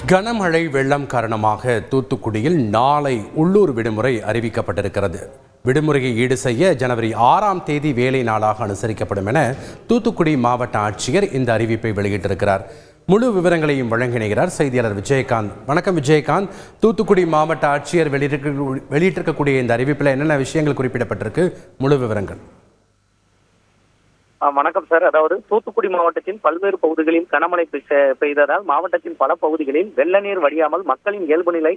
கனமழை வெள்ளம் காரணமாக தூத்துக்குடியில் நாளை உள்ளூர் விடுமுறை அறிவிக்கப்பட்டிருக்கிறது. விடுமுறையை ஈடு செய்ய ஜனவரி 6ஆம் தேதி வேலை நாளாக அனுசரிக்கப்படும் என தூத்துக்குடி மாவட்ட ஆட்சியர் இந்த அறிவிப்பை வெளியிட்டிருக்கிறார். முழு விவரங்களையும் வழங்கினார் செய்தியாளர் விஜயகாந்த். வணக்கம் விஜயகாந்த். தூத்துக்குடி மாவட்ட ஆட்சியர் வெளியிட்டிருக்கக்கூடிய இந்த அறிவிப்பில் என்னென்ன விஷயங்கள் குறிப்பிடப்பட்டிருக்கு, முழு விவரங்கள்? வணக்கம் சார். அதாவது தூத்துக்குடி மாவட்டத்தின் பல்வேறு பகுதிகளில் கனமழை பெய்ததால் மாவட்டத்தின் பல பகுதிகளில் வெள்ள நீர் வடியாமல் மக்களின் இயல்பு நிலை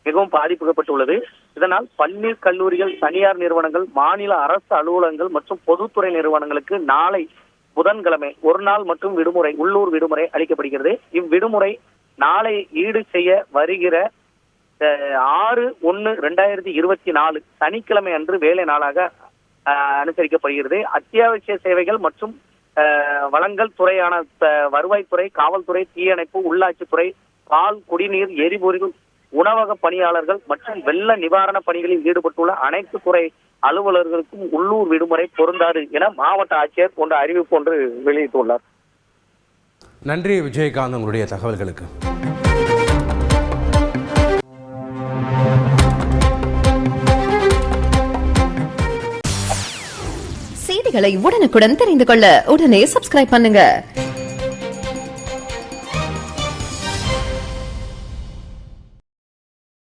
மிகவும் பாதிக்கப்பட்டுள்ளது. இதனால் பள்ளி, கல்லூரிகள், தனியார் நிறுவனங்கள், மாநில அரசு அலுவலகங்கள் மற்றும் பொதுத்துறை நிறுவனங்களுக்கு நாளை புதன்கிழமை ஒரு நாள் மற்றும் விடுமுறை, உள்ளூர் விடுமுறை அளிக்கப்படுகிறது. இவ்விடுமுறை நாளை ஈடு செய்ய வருகிற 6/1/2024 சனிக்கிழமை அன்று வேலை நாளாக அனுசரிக்கப்படுகிறது. அத்தியாவசிய சேவைகள் மற்றும் வளங்கள் துறையான வருவாய்த்துறை, காவல்துறை, தீயணைப்பு, உள்ளாட்சித்துறை, பால், குடிநீர், எரிபொருள், உணவக பணியாளர்கள் மற்றும் வெள்ள நிவாரண பணிகளில் ஈடுபட்டுள்ள அனைத்து துறை அலுவலர்களுக்கும் உள்ளூர் விடுமுறை பொருந்தாது என மாவட்ட ஆட்சியர் போன்ற அறிவிப்பு ஒன்று வெளியிட்டுள்ளார். நன்றி விஜயகாந்த், உங்களுடைய தகவல்களுக்கு. செய்திகளை உடனுக்குடன் தெரிந்து கொள்ள உடனே சப்ஸ்கிரைப் பண்ணுங்க.